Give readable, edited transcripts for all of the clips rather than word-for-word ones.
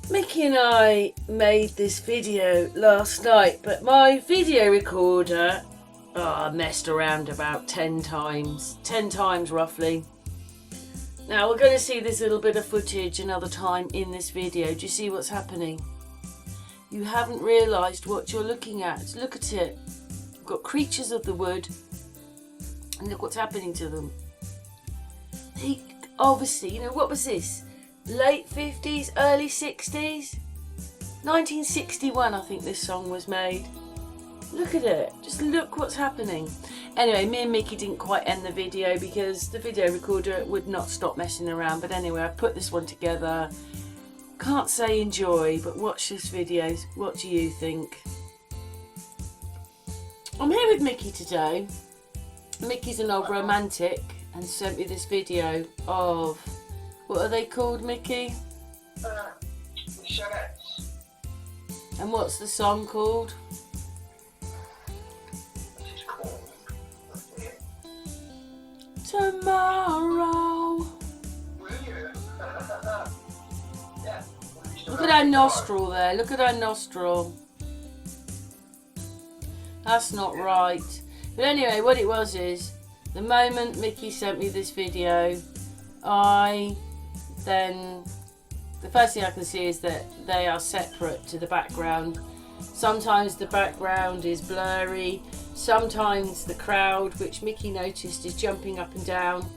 Mickey and I made this video last night, but my video recorder messed around about 10 times. 10 times roughly. Now we're going to see this little bit of footage another time in this video. Do you see what's happening? You haven't realised what you're looking at. Look at it. You've got creatures of the wood, and look what's happening to them. They obviously, you know, what was this? Late 50s, early 60s? 1961 I think this song was made. Look at it. Just look what's happening. Anyway, me and Mickey didn't quite end the video because the video recorder would not stop messing around. But anyway, I put this one together. Can't say enjoy, but watch this video. What do you think? I'm here with Mickey today. Mickey's an old romantic and sent me this video of... What are they called, Mickey? Shirelles. And what's the song called? This is called Tomorrow. Yeah. Look at her nostril there. Look at her nostril. That's not right. But anyway, what it was is, the moment Mickey sent me this video, the first thing I can see is that they are separate to the background. Sometimes the background is blurry, sometimes the crowd, which Mickey noticed, is jumping up and down.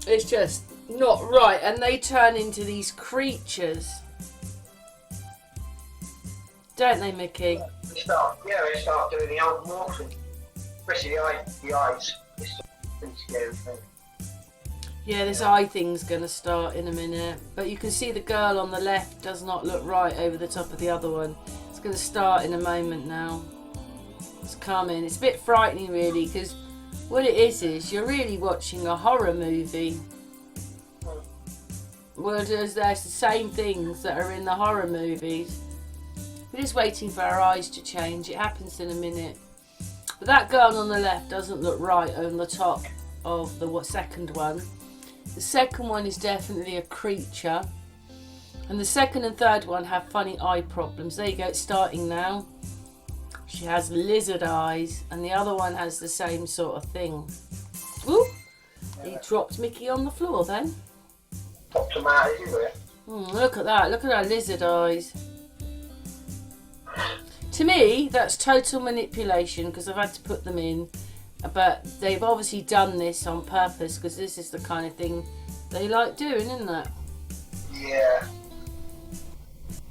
It's just not right, and they turn into these creatures, don't they, Mickey? They start doing the old morphing, especially the eyes. It's a pretty scary thing. Yeah, this eye thing's going to start in a minute. But you can see the girl on the left does not look right over the top of the other one. It's going to start in a moment now. It's coming. It's a bit frightening really, because what it is you're really watching a horror movie. Well, there's the same things that are in the horror movies. We're just waiting for our eyes to change. It happens in a minute. But that girl on the left doesn't look right on the top of the second one. The second one is definitely a creature, and the second and third one have funny eye problems. There you go, it's starting now. She has lizard eyes, and the other one has the same sort of thing. Ooh, he dropped Mickey on the floor then. Popped them out everywhere. Look at that, look at her lizard eyes. To me, that's total manipulation because I've had to put them in. But they've obviously done this on purpose because this is the kind of thing they like doing, isn't it? Yeah.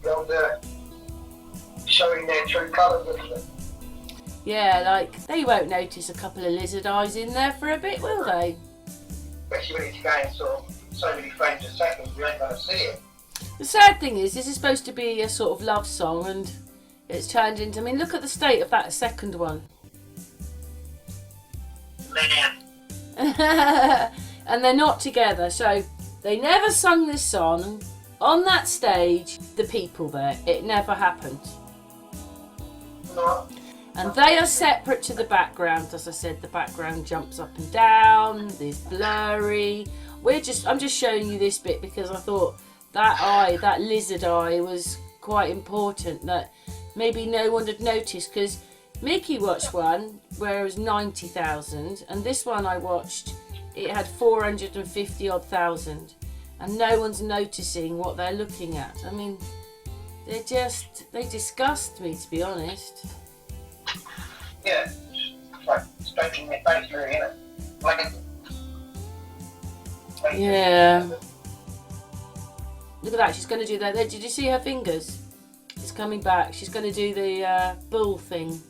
They'll showing their true colours, isn't it? Yeah, like, they won't notice a couple of lizard eyes in there for a bit, will they? Especially when it's going sort of so many frames a second, you ain't going to see it. The sad thing is, this is supposed to be a sort of love song and it's turned into... I mean, look at the state of that second one. And they're not together, so they never sung this song on that stage, the people there. It never happened. No. And they are separate to the background. As I said, the background jumps up and down, there's blurry. I'm just showing you this bit because I thought that eye, that lizard eye, was quite important, that maybe no one had noticed, because Mickey watched one where it was 90,000, and this one I watched, it had 450 odd thousand, and no one's noticing what they're looking at. I mean, they disgust me, to be honest. Yeah, it's like stroking their face really, isn't it? Yeah. Look at that, she's going to do that. Did you see her fingers? It's coming back. She's going to do the bull thing.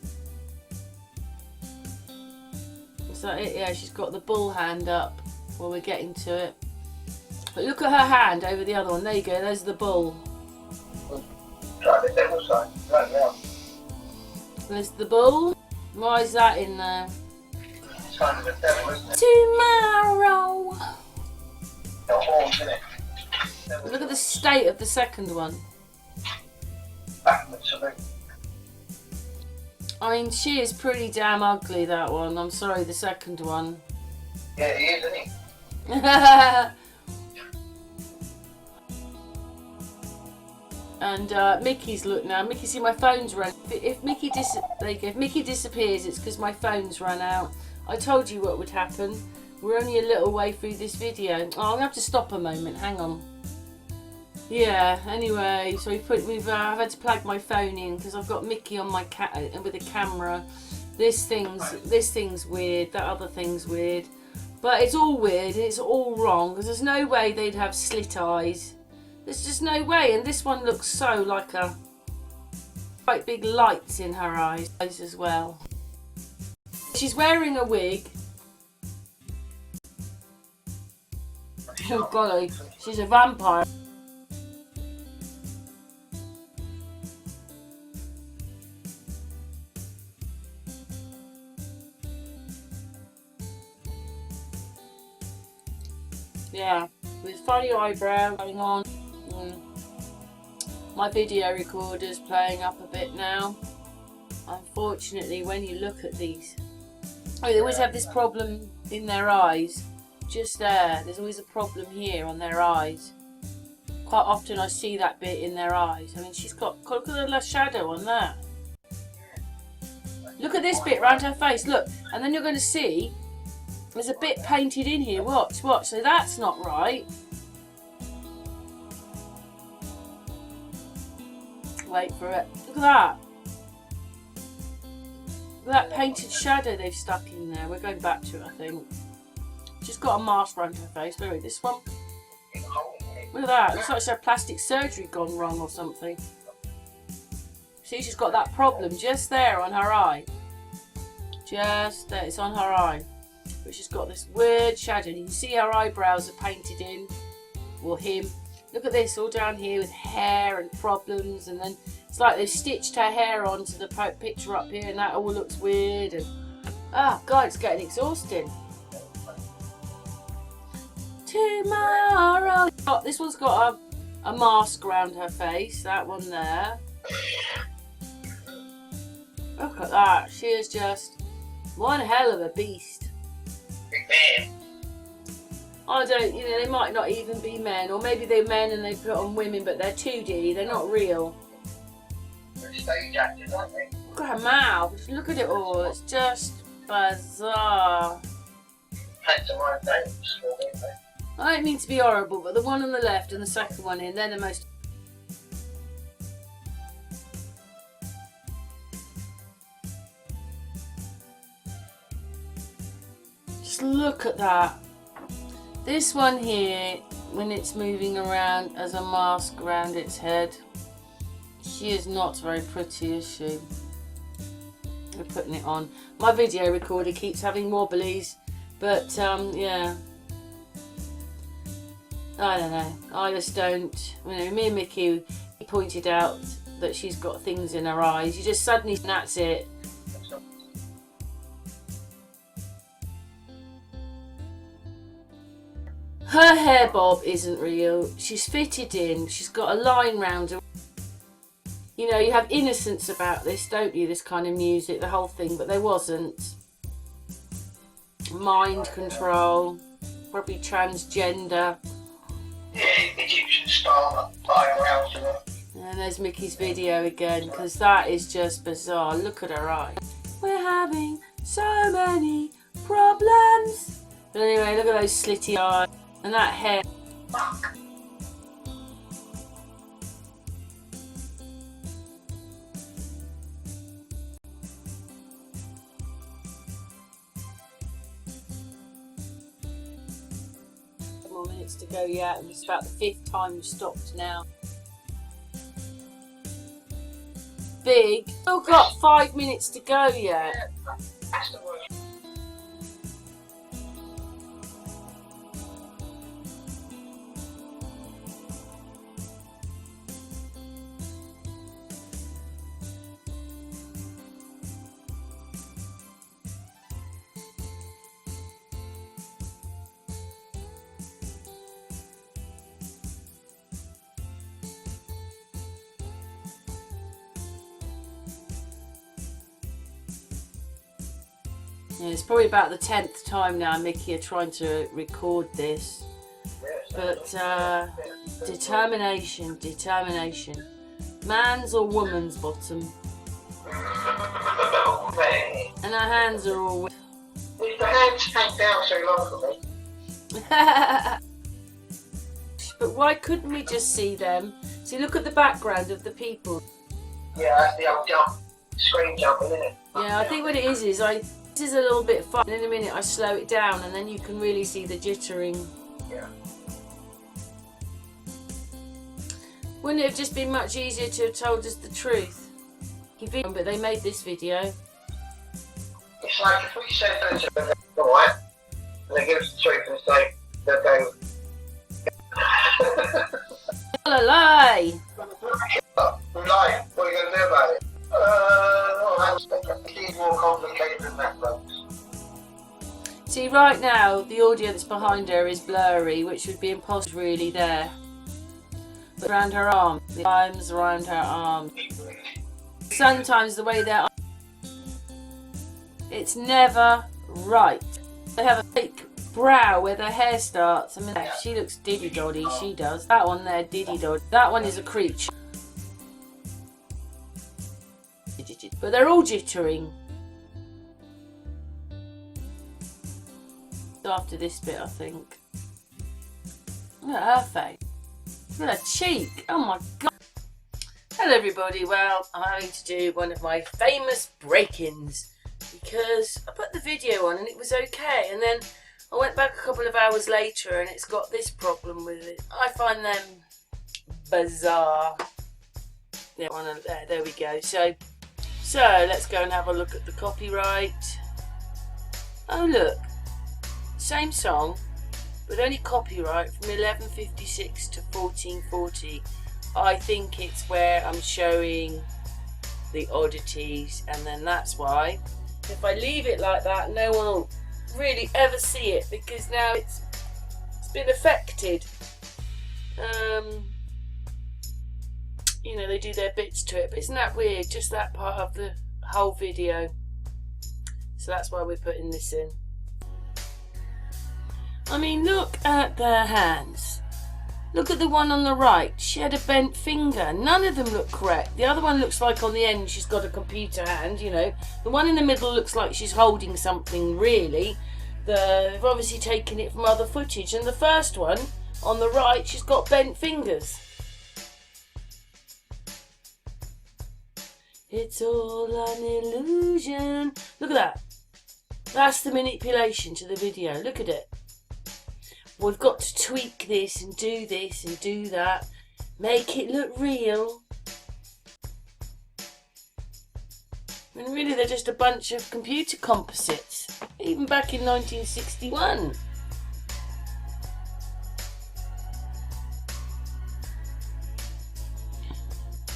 Is that it? Yeah, she's got the bull hand up while we're getting to it. But look at her hand over the other one. There you go, there's the bull. Try the devil side, right now. There's the bull. Why is that in there? It's kind of the devil, isn't it? Tomorrow. The horns, isn't it? Look at the state of the second one. Backwards, I think. I mean, she is pretty damn ugly, that one. I'm sorry, the second one. Yeah, he is, isn't he? And Mickey's look now. Mickey, see my phone's run. If Mickey disappears, it's because my phone's run out. I told you what would happen. We're only a little way through this video. Oh, I'm gonna have to stop a moment. Hang on. Yeah. Anyway, so I've had to plug my phone in because I've got Mickey on my with a camera. This thing's weird. That other thing's weird. But it's all weird. It's all wrong because there's no way they'd have slit eyes. There's just no way. And this one looks so like a quite big lights in her eyes as well. She's wearing a wig. Oh golly, she's a vampire. Yeah, with funny eyebrow going on. My video recorder's playing up a bit now. Unfortunately, when you look at these, they always have this problem in their eyes. Just there, there's always a problem here on their eyes. Quite often I see that bit in their eyes. I mean, she's got, look at the last shadow on that. Look at this bit round her face, look. And then you're going to see there's a bit painted in here. Watch. So that's not right. Wait for it. Look at that. Look at that painted shadow they've stuck in there. We're going back to it, I think. She's got a mask around her face. Wait, this one. Look at that. Looks like she's had plastic surgery gone wrong or something. See, she's got that problem just there on her eye. Just there. It's on her eye. But she's got this weird shadow. You can see her eyebrows are painted in. Or him. Look at this all down here with hair and problems. And then it's like they've stitched her hair onto the picture up here. And that all looks weird. And oh, God, it's getting exhausting. Tomorrow. Oh, this one's got a mask around her face. That one there. Look at that. She is just one hell of a beast. I don't, they might not even be men. Or maybe they're men and they put on women, but they're 2D. They're not real. They're stage actors, aren't they? Look at her mouth. Look at it all. It's just bizarre. I don't mean to be horrible, but the one on the left and the second one in, they're the most... Just look at that. This one here, when it's moving around as a mask around its head, she is not very pretty, is she? We're putting it on. My video recorder keeps having wobblies, but yeah. I don't know. I just don't. Me and Mickey, he pointed out that she's got things in her eyes. You just suddenly, that's it. Her hair bob isn't real. She's fitted in. She's got a line round her. You have innocence about this, don't you? This kind of music, the whole thing, but there wasn't. Mind control, probably transgender. Yeah, Egyptian style eyebrows. And there's Mickey's video again, because that is just bizarre. Look at her eye. We're having so many problems. But anyway, look at those slitty eyes. And that hair. Fuck. More minutes to go yet, and it's about the 5th time we've stopped now. Big. Still got 5 minutes to go yet. That's the worst. Yeah, it's probably about the 10th time now Mickey are trying to record this. But determination. Man's or woman's bottom? Man. And our hands are all wet. If the hands hang down so long for me. But why couldn't we just see them? See, look at the background of the people. Yeah, that's the old jump. Screen jumping, isn't it? Yeah, I think what it is this is a little bit fun. In a minute I slow it down and then you can really see the jittering. Yeah. Wouldn't it have just been much easier to have told us the truth? But they made this video. It's like if we said those are alright, and they give us the truth and say, they'll go. Tell a lie! Lie, what are you going to do about it? It's more complicated than that, folks. See, right now, the audio that's behind her is blurry, which would be impossible really there. But around her arm, the arms around her arm. Sometimes the way they're... It's never right. They have a fake brow where their hair starts. I mean, she looks diddy-doddy, she does. That one there, diddy-doddy. That one is a creature. But they're all jittering. After this bit, I think. Look at her face. Look at her cheek. Oh my god. Hello everybody. Well, I'm having to do one of my famous break-ins because I put the video on and it was okay, and then I went back a couple of hours later and it's got this problem with it. I find them bizarre. Yeah, there we go. So let's go and have a look at the copyright. Oh look, same song, but only copyright from 1156 to 1440. I think it's where I'm showing the oddities, and then that's why. If I leave it like that, no one will really ever see it because now it's been affected. You know, they do their bits to it, but isn't that weird? Just that part of the whole video. So that's why we're putting this in. I mean, look at their hands. Look at the one on the right. She had a bent finger. None of them look correct. The other one looks like on the end she's got a computer hand, you know. The one in the middle looks like she's holding something, really. They've obviously taken it from other footage. And the first one on the right, she's got bent fingers. It's all an illusion. Look at that. That's the manipulation to the video. Look at it. We've got to tweak this and do that. Make it look real. And really they're just a bunch of computer composites. Even back in 1961.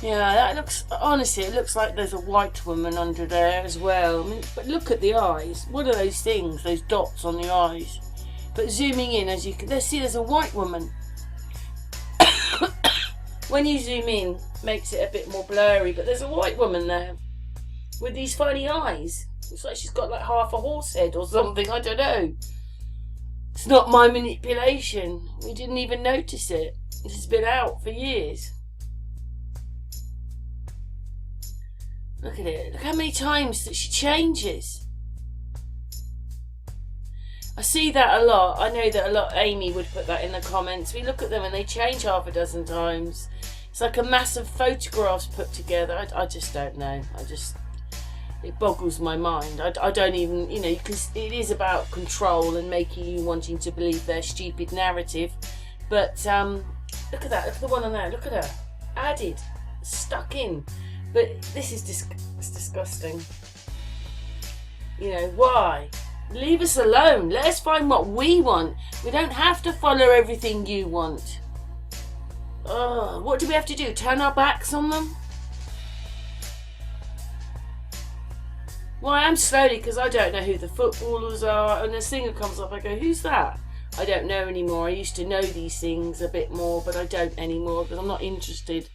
Yeah, that looks, honestly, it looks like there's a white woman under there as well. I mean, but look at the eyes. What are those things? Those dots on the eyes. But zooming in, as you can see, there's a white woman. When you zoom in, makes it a bit more blurry. But there's a white woman there with these funny eyes. Looks like she's got like half a horse head or something. I don't know. It's not my manipulation. We didn't even notice it. This has been out for years. Look at it. Look how many times that she changes. I see that a lot. I know that a lot. Amy would put that in the comments. We look at them and they change half a dozen times. It's like a massive photographs put together. I just don't know. It boggles my mind. I don't even, you know, because it is about control and making you wanting to believe their stupid narrative. But look at that. Look at the one on there. Look at her. Added. Stuck in. But this is it's disgusting. You know, why? Leave us alone. Let us find what we want. We don't have to follow everything you want. Oh, what do we have to do? Turn our backs on them? Why, I'm slowly, because I don't know who the footballers are. And the singer comes up, I go, who's that? I don't know anymore. I used to know these things a bit more, but I don't anymore because I'm not interested.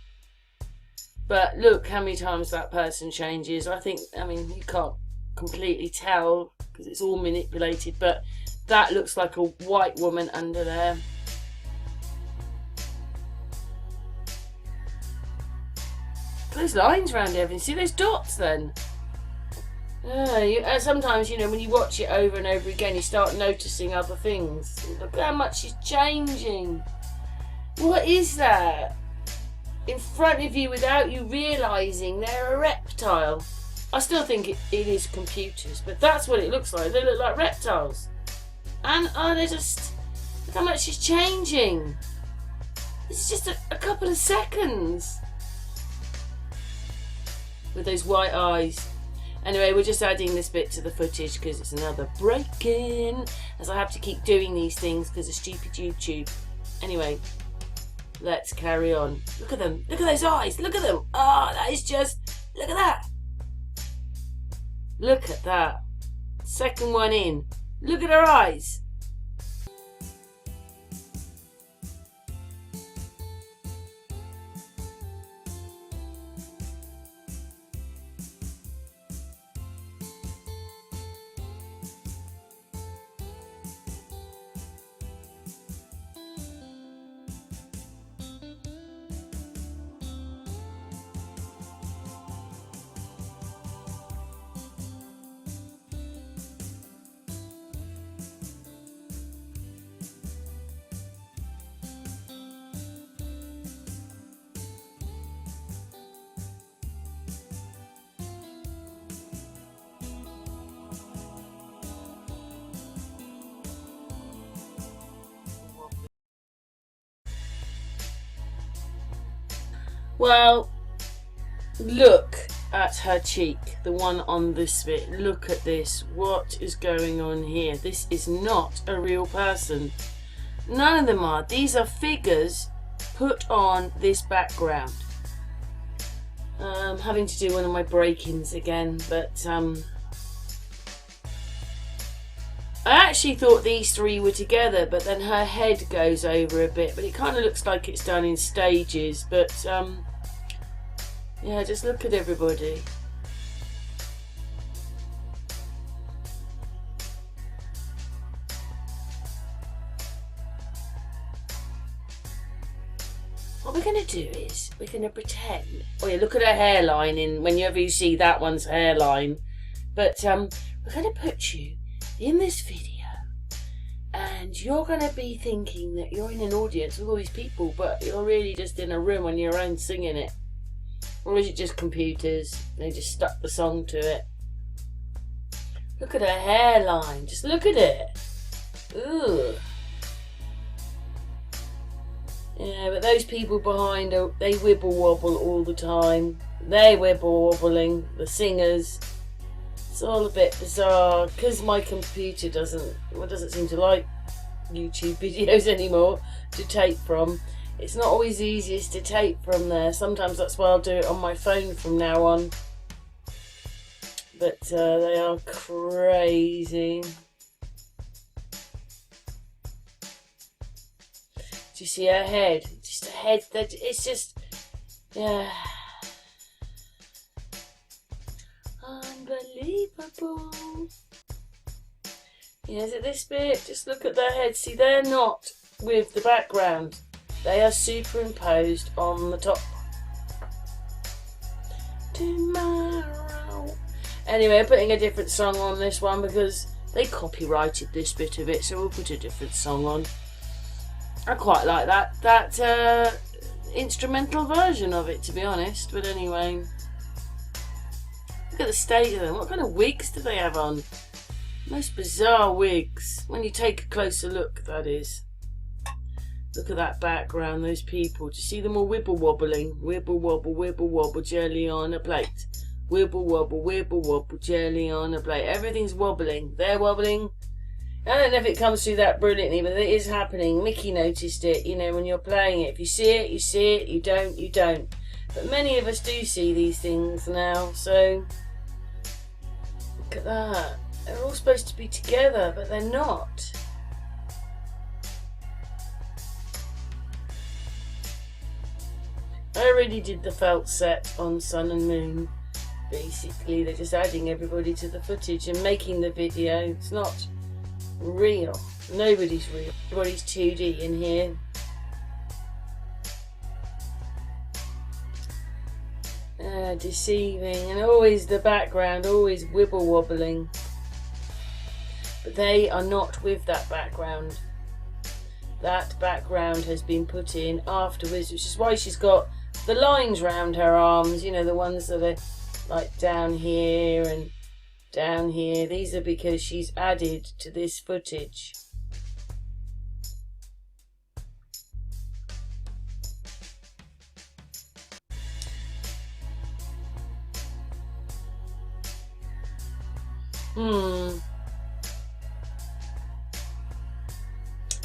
But look how many times that person changes. I mean, you can't completely tell because it's all manipulated, but that looks like a white woman under there. those lines around everything. See those dots then? Sometimes, you know, when you watch it over and over again, you start noticing other things. Look how much is changing. What is that? In front of you without you realising they're a reptile. I still think it is computers, but that's what it looks like. They look like reptiles. And they're just, look how much is changing. It's just a couple of seconds. With those white eyes. Anyway, we're just adding this bit to the footage because it's another break-in, as I have to keep doing these things because of stupid YouTube. Anyway, let's carry on. Look at them. Look at those eyes. Look at them. That is just, look at that. Look at that. Second one in. Look at her eyes. Well, look at her cheek, the one on this bit. Look at this. What is going on here? This is not a real person. None of them are. These are figures put on this background. I'm having to do one of my break-ins again, but I actually thought these three were together, but then her head goes over a bit, but it kind of looks like it's done in stages. But yeah, just look at everybody. What we're going to do is we're going to pretend. Oh yeah, look at her hairline in whenever you see that one's hairline. But we're going to put you in this video, and you're going to be thinking that you're in an audience with all these people, but you're really just in a room on your own singing it. Or is it just computers? They just stuck the song to it. Look at her hairline. Just look at it. Ugh. Yeah, but those people behind her, they wibble wobble all the time. They wibble wobbling. The singers. It's all a bit bizarre because my computer doesn't seem to like YouTube videos anymore to tape from. It's not always easiest to tape from there. Sometimes that's why I'll do it on my phone from now on. But they are crazy. Do you see her head? Just a head that it's just, yeah. Unbelievable. Yeah, is it this bit? Just look at their heads. See, they're not with the background. They are superimposed on the top. Tomorrow. Anyway, I'm putting a different song on this one because they copyrighted this bit of it, so we'll put a different song on. I quite like that instrumental version of it, to be honest. But anyway, look at the state of them. What kind of wigs do they have on? Most bizarre wigs. When you take a closer look, that is. Look at that background, those people. Do you see them all wibble wobbling? Wibble wobble, jelly on a plate. Wibble wobble, jelly on a plate. Everything's wobbling. They're wobbling. I don't know if it comes through that brilliantly, but it is happening. Mickey noticed it, you know, when you're playing it. If you see it, you see it. You don't, you don't. But many of us do see these things now, so look at that. They're all supposed to be together, but they're not. I already did the felt set on Sun and Moon. Basically, they're just adding everybody to the footage and making the video. It's not real. Nobody's real. Everybody's 2D in here. Deceiving, and always the background, always wibble wobbling. But they are not with that background. That background has been put in afterwards, which is why she's got the lines round her arms, you know, the ones that are like down here and down here. These are because she's added to this footage.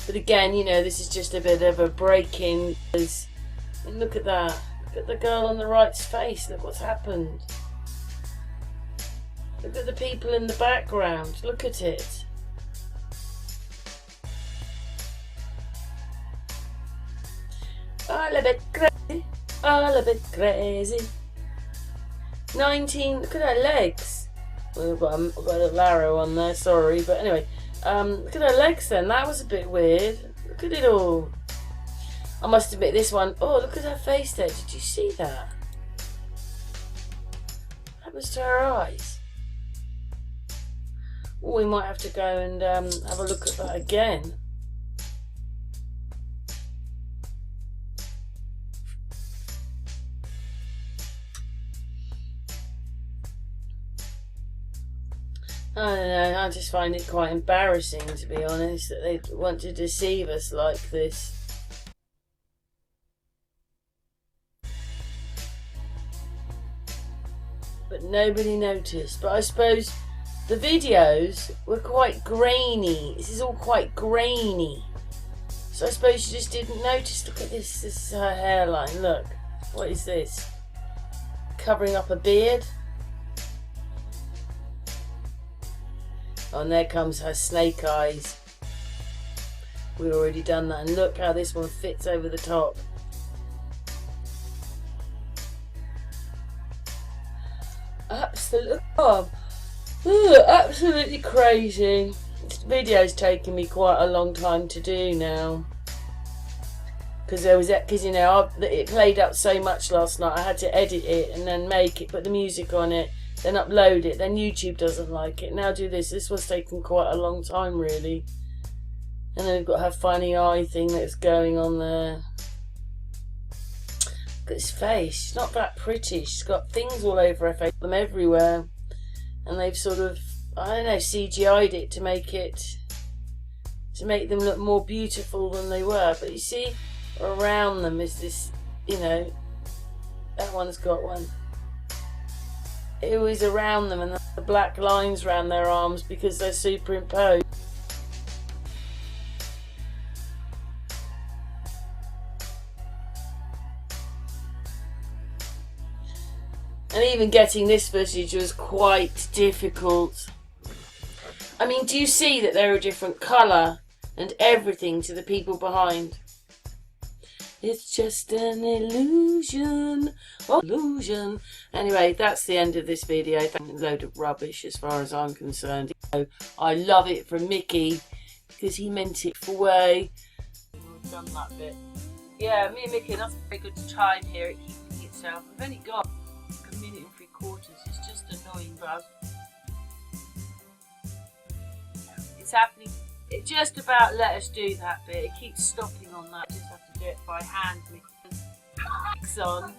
But again, you know, this is just a bit of a break-in. Look at that. Look at the girl on the right's face. Look what's happened. Look at the people in the background. Look at it. All a bit crazy. All a bit crazy. 19. Look at her legs. Well, I've got a arrow on there, sorry. But anyway, look at her legs then. That was a bit weird. Look at it all. I must admit, this one. Oh, look at her face there. Did you see that? What happens to her eyes? Oh, we might have to go and have a look at that again. I don't know, I just find it quite embarrassing, to be honest, that they want to deceive us like this. But nobody noticed. But I suppose the videos were quite grainy. This is all quite grainy. So I suppose she just didn't notice. Look at this. This is her hairline. Look. What is this? Covering up a beard? Oh, and there comes her snake eyes. We've already done that. And look how this one fits over the top. Absolutely crazy. This video's taken me quite a long time to do now. Because you know, it played up so much last night. I had to edit it and then make it, put the music on it, then upload it. Then YouTube doesn't like it. Now do this. This one's taken quite a long time, really. And then we've got her funny eye thing that's going on there. Look at his face. She's not that pretty. She's got things all over her face, them everywhere. And they've sort of, I don't know, CGI'd it to make them look more beautiful than they were. But you see, around them is this, you know, that one's got one. It was around them, and the black lines around their arms because they're superimposed. And even getting this footage was quite difficult. I mean, do you see that they're a different colour and everything to the people behind? It's just an illusion. Oh, illusion. Anyway, that's the end of this video. A load of rubbish as far as I'm concerned. I love it from Mickey because he meant it full way. We've done that bit. Yeah, me and Mickey, that's a very good time here at keeping itself. We've only got a minute and 3/4. It's just annoying, but it's happening. It just about let us do that bit. It keeps stopping on that. I just have to do it by hand. Mix on.